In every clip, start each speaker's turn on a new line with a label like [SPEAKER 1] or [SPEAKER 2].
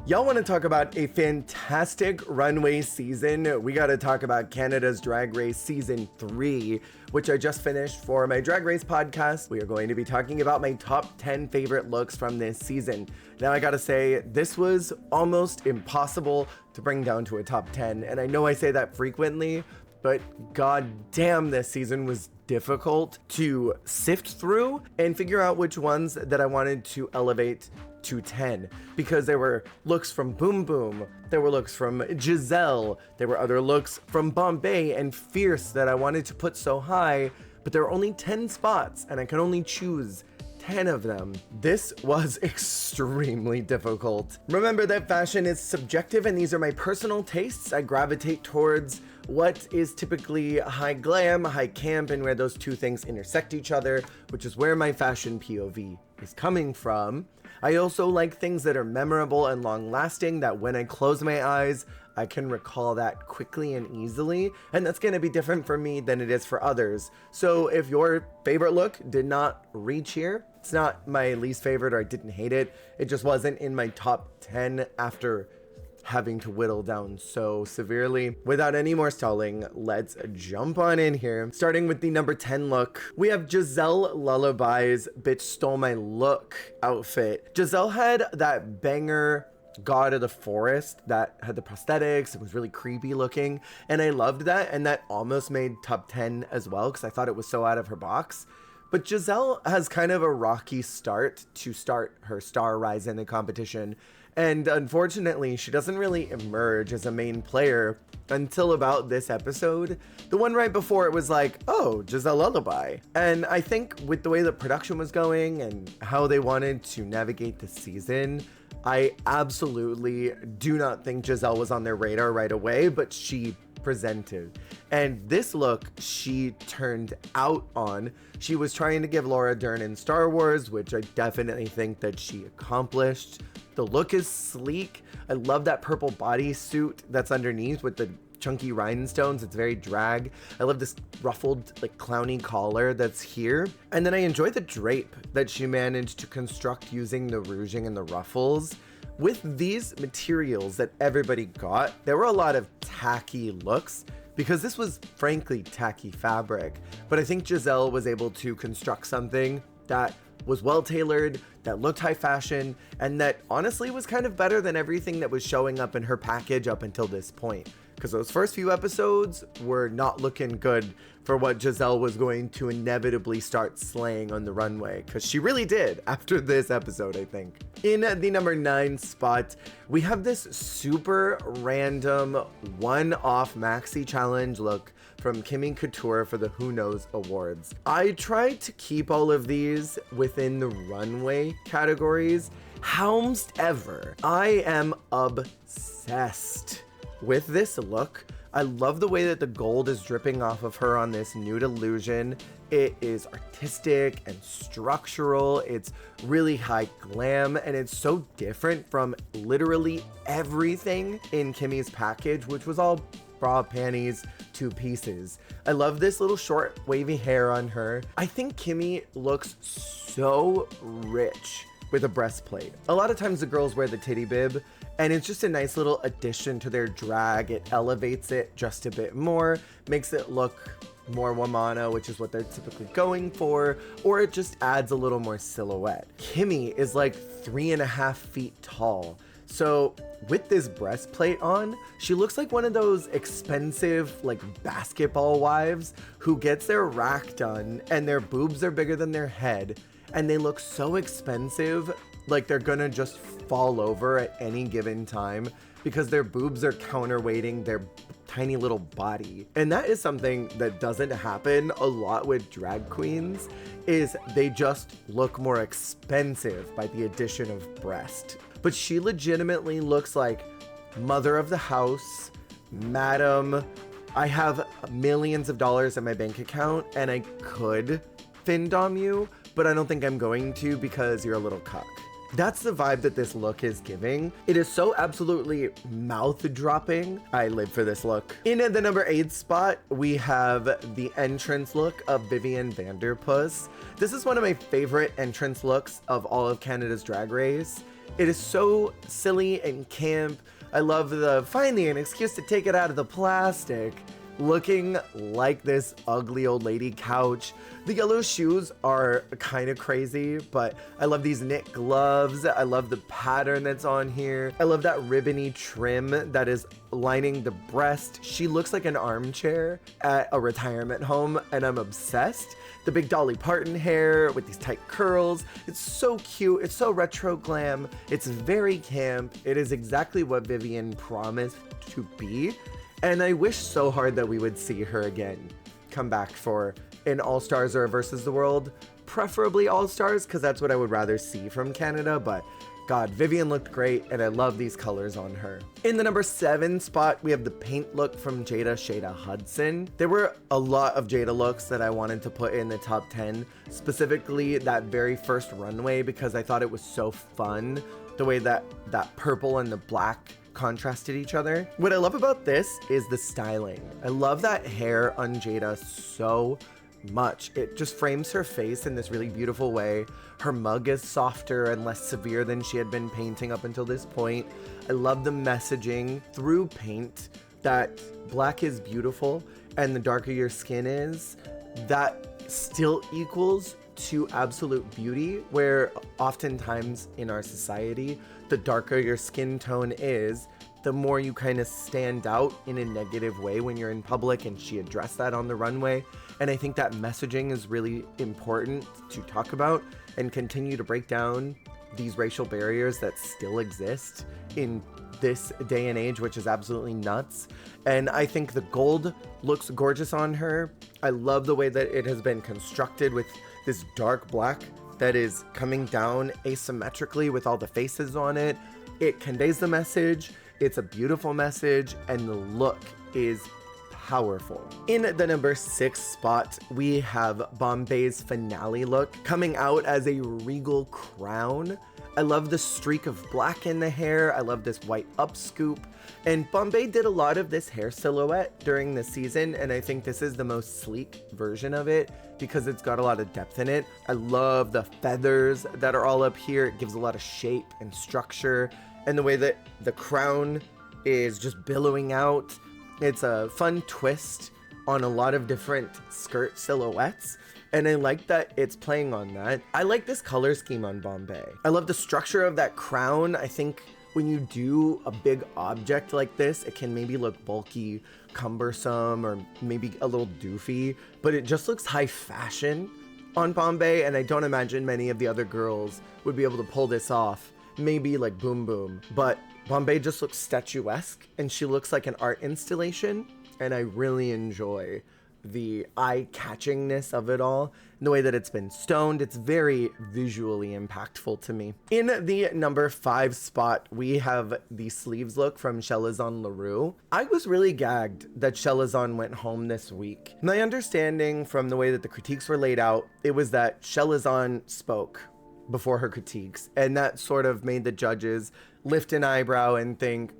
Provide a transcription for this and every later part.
[SPEAKER 1] Y'all want to talk about a fantastic runway season? We got to talk about Canada's Drag Race Season 3, which I just finished for my Drag Race podcast. We are going to be talking about my top 10 favorite looks from this season. Now, I gotta say, this was almost impossible to bring down to a top 10, and I know I say that frequently, but god damn, this season was difficult to sift through and figure out which ones that I wanted to elevate to 10, because there were looks from Boom Boom, there were looks from Jazelle, there were other looks from Bombay and Fierce that I wanted to put so high, but there are only 10 spots and I could only choose 10 of them. This was extremely difficult. Remember that fashion is subjective and these are my personal tastes. I gravitate towards what is typically high glam, high camp, and where those two things intersect each other, which is where my fashion POV is coming from. I also like things that are memorable and long lasting, that when I close my eyes, I can recall that quickly and easily, and that's gonna be different for me than it is for others. So if your favorite look did not reach here, it's not my least favorite or I didn't hate it, it just wasn't in my top 10 after having to whittle down so severely. Without any more stalling, let's jump on in here. Starting with the number 10 look, we have Jazelle Lullaby's Bitch Stole My Look outfit. Jazelle had that banger God of the Forest that had the prosthetics. It was really creepy looking, and I loved that, and that almost made top 10 as well because I thought it was so out of her box. But Jazelle has kind of a rocky start to start her star rise in the competition, and unfortunately, she doesn't really emerge as a main player until about this episode. The one right before it was like, oh, Jazelle Lullaby. And I think with the way the production was going and how they wanted to navigate the season, I absolutely do not think Jazelle was on their radar right away, but she presented. And this look, she turned out on. She was trying to give Laura Dern in Star Wars, which I definitely think that she accomplished. The look is sleek. I love that purple bodysuit that's underneath with the chunky rhinestones. It's very drag. I love this ruffled, like, clowny collar that's here. And then I enjoy the drape that she managed to construct using the rouging and the ruffles. With these materials that everybody got, there were a lot of tacky looks because this was frankly tacky fabric. But I think Jazelle was able to construct something that was well tailored, that looked high fashion, and that honestly was kind of better than everything that was showing up in her package up until this point. Because those first few episodes were not looking good for what Jazelle was going to inevitably start slaying on the runway, because she really did after this episode, I think. In the number 9 spot, we have this super random one-off maxi challenge look from Kimmy Couture for the Who Knows Awards. I tried to keep all of these within the runway categories. However, I am obsessed with this look. I love the way that the gold is dripping off of her on this nude illusion. It is artistic and structural. It's really high glam, and it's so different from literally everything in Kimmy's package, which was all bra, panties, 2 pieces. I love this little short wavy hair on her. I think Kimmy looks so rich with a breastplate. A lot of times the girls wear the titty bib, and it's just a nice little addition to their drag. It elevates it just a bit more, makes it look more womana, which is what they're typically going for, or it just adds a little more silhouette. Kimmy is like 3.5 feet tall. So with this breastplate on, she looks like one of those expensive, like, basketball wives who gets their rack done and their boobs are bigger than their head, and they look so expensive, like they're gonna just fall over at any given time because their boobs are counterweighting their tiny little body. And that is something that doesn't happen a lot with drag queens, is they just look more expensive by the addition of breast. But she legitimately looks like mother of the house, madam, I have millions of dollars in my bank account and I could fin-dom you, but I don't think I'm going to because you're a little cuck. That's the vibe that this look is giving. It is so absolutely mouth-dropping. I live for this look. In the number 8 spot, we have the entrance look of Vivian Vanderpuss. This is one of my favorite entrance looks of all of Canada's Drag Race. It is so silly and camp. I love the finally an excuse to take it out of the plastic, looking like this ugly old lady couch. The yellow shoes are kind of crazy, but I love these knit gloves. I love the pattern that's on here. I love that ribbony trim that is lining the breast. She looks like an armchair at a retirement home, and I'm obsessed. The big Dolly Parton hair with these tight curls. It's so cute. It's so retro glam. It's very camp. It is exactly what Vivian promised to be. And I wish so hard that we would see her again come back for an All-Stars or a Versus the World. Preferably All-Stars, because that's what I would rather see from Canada. But God, Vivian looked great, and I love these colors on her. In the number 7 spot, we have the paint look from Jada Hudson. There were a lot of Jada looks that I wanted to put in the top 10, specifically that very first runway, because I thought it was so fun, the way that purple and the black contrasted each other. What I love about this is the styling. I love that hair on Jada so much. It just frames her face in this really beautiful way. Her mug is softer and less severe than she had been painting up until this point. I love the messaging through paint that black is beautiful and the darker your skin is, that still equals to absolute beauty, where oftentimes in our society, the darker your skin tone is, the more you kind of stand out in a negative way when you're in public, and she addressed that on the runway. And I think that messaging is really important to talk about and continue to break down these racial barriers that still exist in this day and age, which is absolutely nuts. And I think the gold looks gorgeous on her. I love the way that it has been constructed with this dark black that is coming down asymmetrically with all the faces on it. It conveys the message. It's a beautiful message, and the look is powerful. In the number 6 spot, we have Bombay's finale look, coming out as a regal crown. I love the streak of black in the hair. I love this white upscoop. And Bombay did a lot of this hair silhouette during the season, and I think this is the most sleek version of it because it's got a lot of depth in it. I love the feathers that are all up here. It gives a lot of shape and structure, and the way that the crown is just billowing out. It's a fun twist on a lot of different skirt silhouettes, and I like that it's playing on that. I like this color scheme on Bombay. I love the structure of that crown. I think when you do a big object like this, it can maybe look bulky, cumbersome, or maybe a little doofy, but it just looks high fashion on Bombay, and I don't imagine many of the other girls would be able to pull this off. Maybe like Boom Boom, but Bombay just looks statuesque, and she looks like an art installation, and I really enjoy the eye-catchingness of it all. And the way that it's been stoned, it's very visually impactful to me. In the number 5 spot, we have the sleeves look from Shellazison LaRue. I was really gagged that Shellazison went home this week. My understanding from the way that the critiques were laid out, it was that Shellazison spoke before her critiques, and that sort of made the judges lift an eyebrow and think,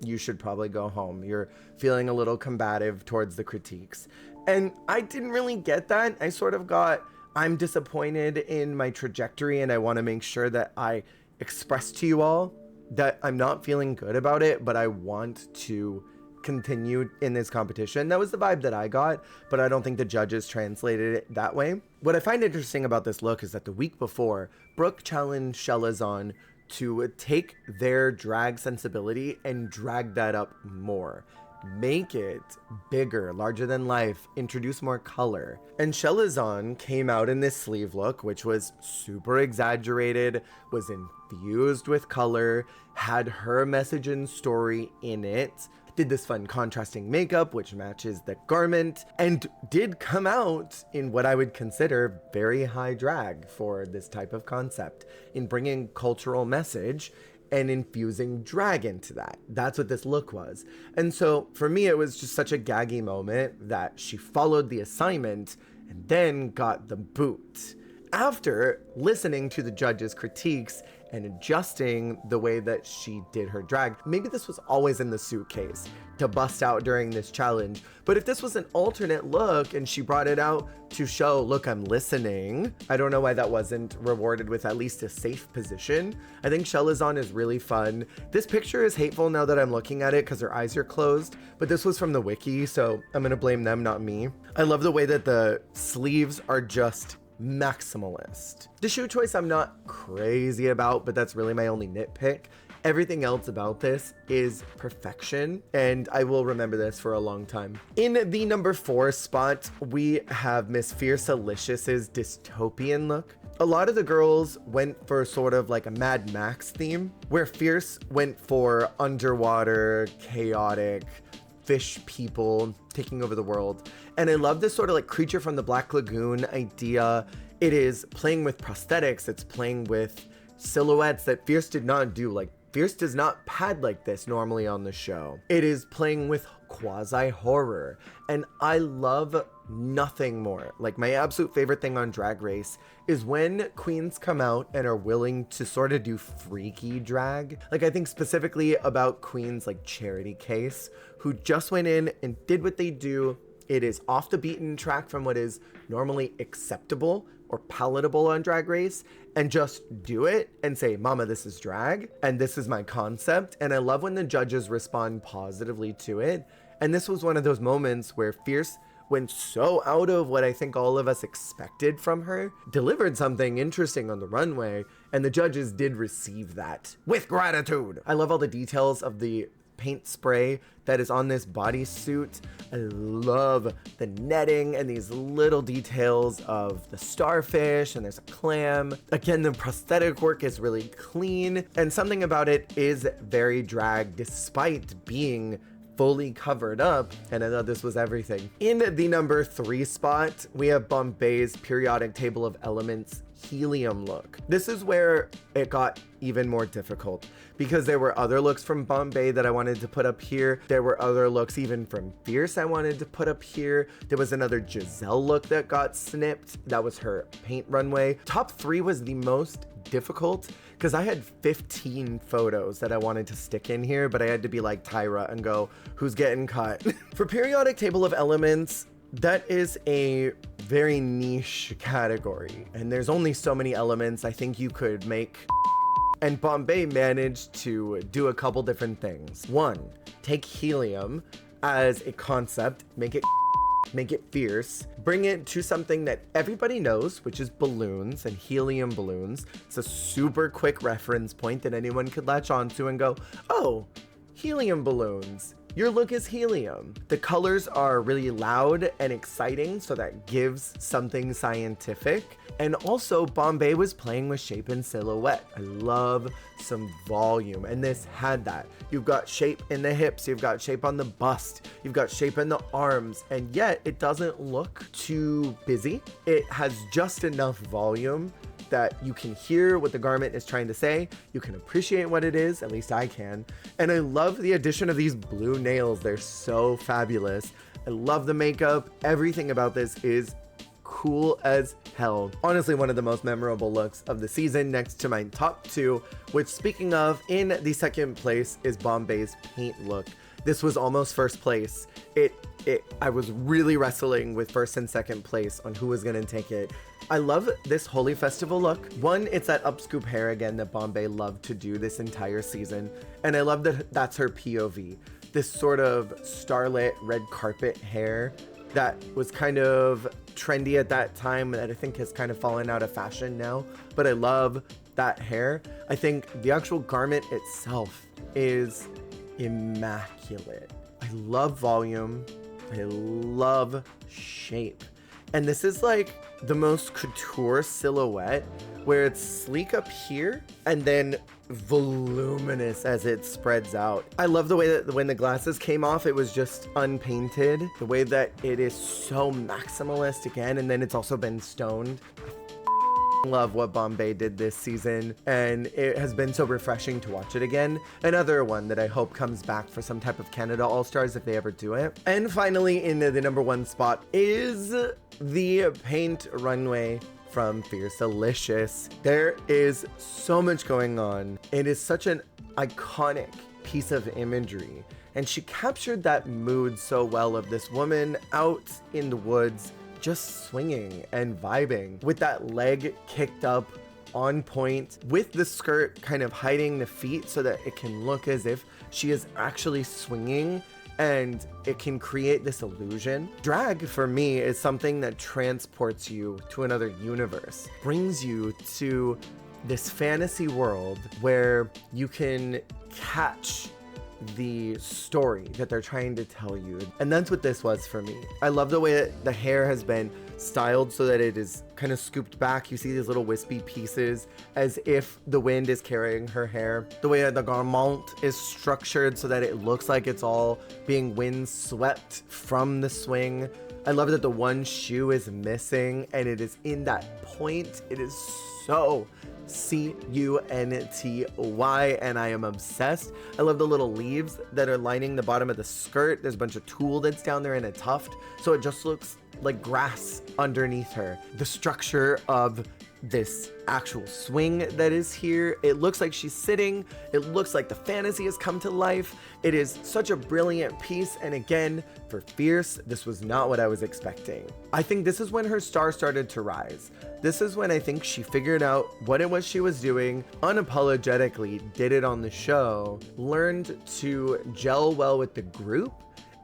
[SPEAKER 1] you should probably go home. You're feeling a little combative towards the critiques. And I didn't really get that. I sort of got, I'm disappointed in my trajectory, and I want to make sure that I express to you all that I'm not feeling good about it, but I want to continue in this competition. That was the vibe that I got, but I don't think the judges translated it that way. What I find interesting about this look is that the week before, Brooke challenged Shellazison to take their drag sensibility and drag that up more. Make it bigger, larger than life, introduce more color. And Shellazison came out in this sleeve look, which was super exaggerated, was infused with color, had her message and story in it, did this fun contrasting makeup, which matches the garment, and did come out in what I would consider very high drag for this type of concept, in bringing cultural message and infusing drag into that. That's what this look was. And so for me, it was just such a gaggy moment that she followed the assignment and then got the boot. After listening to the judges' critiques and adjusting the way that she did her drag. Maybe this was always in the suitcase to bust out during this challenge, but if this was an alternate look and she brought it out to show, look, I'm listening, I don't know why that wasn't rewarded with at least a safe position. I think Shellazison is really fun. This picture is hateful now that I'm looking at it because her eyes are closed, but this was from the wiki, so I'm gonna blame them, not me. I love the way that the sleeves are just maximalist. The shoe choice I'm not crazy about, but that's really my only nitpick. Everything else about this is perfection, and I will remember this for a long time. In the number 4 spot, we have Miss Fiercealicious' dystopian look. A lot of the girls went for sort of like a Mad Max theme, where Fierce went for underwater, chaotic, fish people taking over the world. And I love this sort of like creature from the Black Lagoon idea. It is playing with prosthetics, it's playing with silhouettes that Fierce did not do. Like, Fierce does not pad like this normally on the show. It is playing with quasi-horror, and I love nothing more. Like, my absolute favorite thing on Drag Race is when queens come out and are willing to sort of do freaky drag. Like, I think specifically about queens like Charity Case, who just went in and did what they do. It is off the beaten track from what is normally acceptable or palatable on Drag Race, and just do it and say, mama, this is drag and this is my concept. And I love when the judges respond positively to it. And this was one of those moments where Fierce went so out of what I think all of us expected from her, delivered something interesting on the runway, and the judges did receive that with gratitude. I love all the details of the paint spray that is on this bodysuit. I love the netting and these little details of the starfish, and there's a clam. Again, the prosthetic work is really clean, and something about it is very drag despite being fully covered up, and I thought this was everything. In the number 3 spot, we have Bombay's periodic table of elements helium look. This is where it got even more difficult because there were other looks from Bombay that I wanted to put up here. There were other looks even from Fierce I wanted to put up here. There was another Jazelle look that got snipped. That was her paint runway. Top 3 was the most difficult because I had 15 photos that I wanted to stick in here, but I had to be like Tyra and go, who's getting cut? For periodic table of elements, that is a very niche category, and there's only so many elements I think you could make. And Bombay managed to do a couple different things. One, take helium as a concept, make it fierce, bring it to something that everybody knows, which is balloons and helium balloons. It's a super quick reference point that anyone could latch onto and go, oh, helium balloons. Your look is helium. The colors are really loud and exciting, so that gives something scientific. And also, Bombay was playing with shape and silhouette. I love some volume, and this had that. You've got shape in the hips, you've got shape on the bust, you've got shape in the arms, and yet it doesn't look too busy. It has just enough volume that you can hear what the garment is trying to say. You can appreciate what it is, at least I can. And I love the addition of these blue nails. They're so fabulous. I love the makeup. Everything about this is cool as hell. Honestly, one of the most memorable looks of the season, next to my top 2, which, speaking of, in the second place is Bombay's paint look. This was almost first place. I was really wrestling with first and second place on who was gonna take it. I love this Holy Festival look. One, it's that upscoop hair again that Bombay loved to do this entire season. And I love that that's her POV. This sort of starlit red carpet hair that was kind of trendy at that time that I think has kind of fallen out of fashion now. But I love that hair. I think the actual garment itself is immaculate. I love volume. I love shape. And this is like the most couture silhouette where it's sleek up here and then voluminous as it spreads out. I love the way that when the glasses came off, it was just unpainted. The way that it is so maximalist again, and then it's also been stoned. I love what Bombay did this season, and it has been so refreshing to watch it again. Another one that I hope comes back for some type of Canada All-Stars if they ever do it. And finally, in the number 1 spot is the paint runway from Fierce-alicious. There is so much going on. It is such an iconic piece of imagery, and she captured that mood so well of this woman out in the woods just swinging and vibing with that leg kicked up on point, with the skirt kind of hiding the feet so that it can look as if she is actually swinging, and it can create this illusion. Drag for me is something that transports you to another universe, brings you to this fantasy world where you can catch the story that they're trying to tell you. And that's what this was for me. I love the way that the hair has been styled so that it is kind of scooped back. You see these little wispy pieces as if the wind is carrying her hair. The way that the garment is structured so that it looks like it's all being wind swept from the swing. I love that the one shoe is missing and it is in that point. It is so C-U-N-T-Y, and I am obsessed. I love the little leaves that are lining the bottom of the skirt. There's a bunch of tulle that's down there in a tuft, so it just looks like grass underneath her. The structure of this actual swing that is here, it looks like she's sitting. It looks like the fantasy has come to life. It is such a brilliant piece, and again, for Fierce, this was not what I was expecting. I think this is when her star started to rise. This is when I think she figured out what it was she was doing, unapologetically did it on the show, learned to gel well with the group,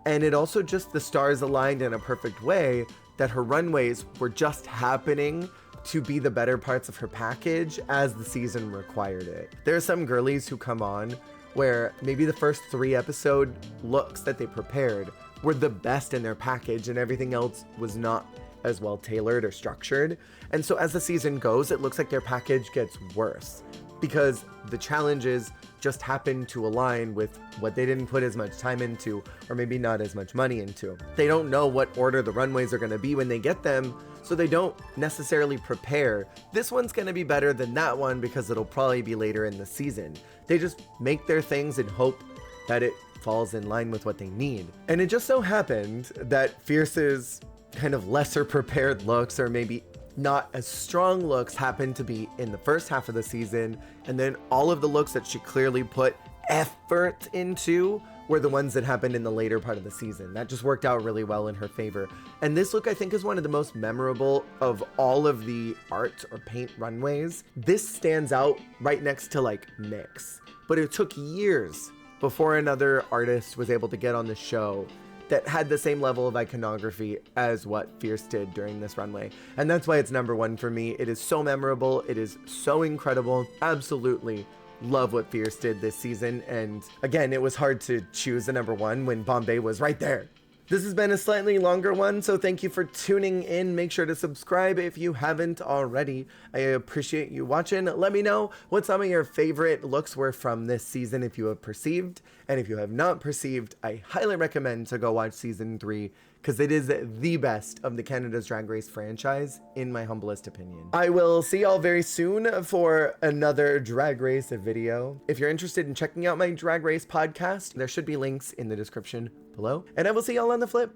[SPEAKER 1] and it also just, the stars aligned in a perfect way that her runways were just happening to be the better parts of her package as the season required it. There are some girlies who come on where maybe the first 3 episode looks that they prepared were the best in their package and everything else was not as well tailored or structured. And so as the season goes, it looks like their package gets worse because the challenges just happen to align with what they didn't put as much time into, or maybe not as much money into. They don't know what order the runways are gonna be when they get them, so they don't necessarily prepare. This one's gonna be better than that one because it'll probably be later in the season. They just make their things and hope that it falls in line with what they need. And it just so happened that Fierce's kind of lesser prepared looks, or maybe not as strong looks, happened to be in the first half of the season, and then all of the looks that she clearly put effort into were the ones that happened in the later part of the season. That just worked out really well in her favor. And this look, I think, is one of the most memorable of all of the art or paint runways. This stands out right next to like Nyx, but it took years before another artist was able to get on the show that had the same level of iconography as what Fierce did during this runway. And that's why it's #1 for me. It is so memorable. It is so incredible. Absolutely love what Fierce did this season. And again, it was hard to choose a #1 when Bombay was right there. This has been a slightly longer one, so thank you for tuning in. Make sure to subscribe if you haven't already. I appreciate you watching. Let me know what some of your favorite looks were from this season if you have perceived. And if you have not perceived, I highly recommend to go watch season 3 because it is the best of the Canada's Drag Race franchise, in my humblest opinion. I will see y'all very soon for another Drag Race video. If you're interested in checking out my Drag Race podcast, there should be links in the description below. And I will see y'all on the flip.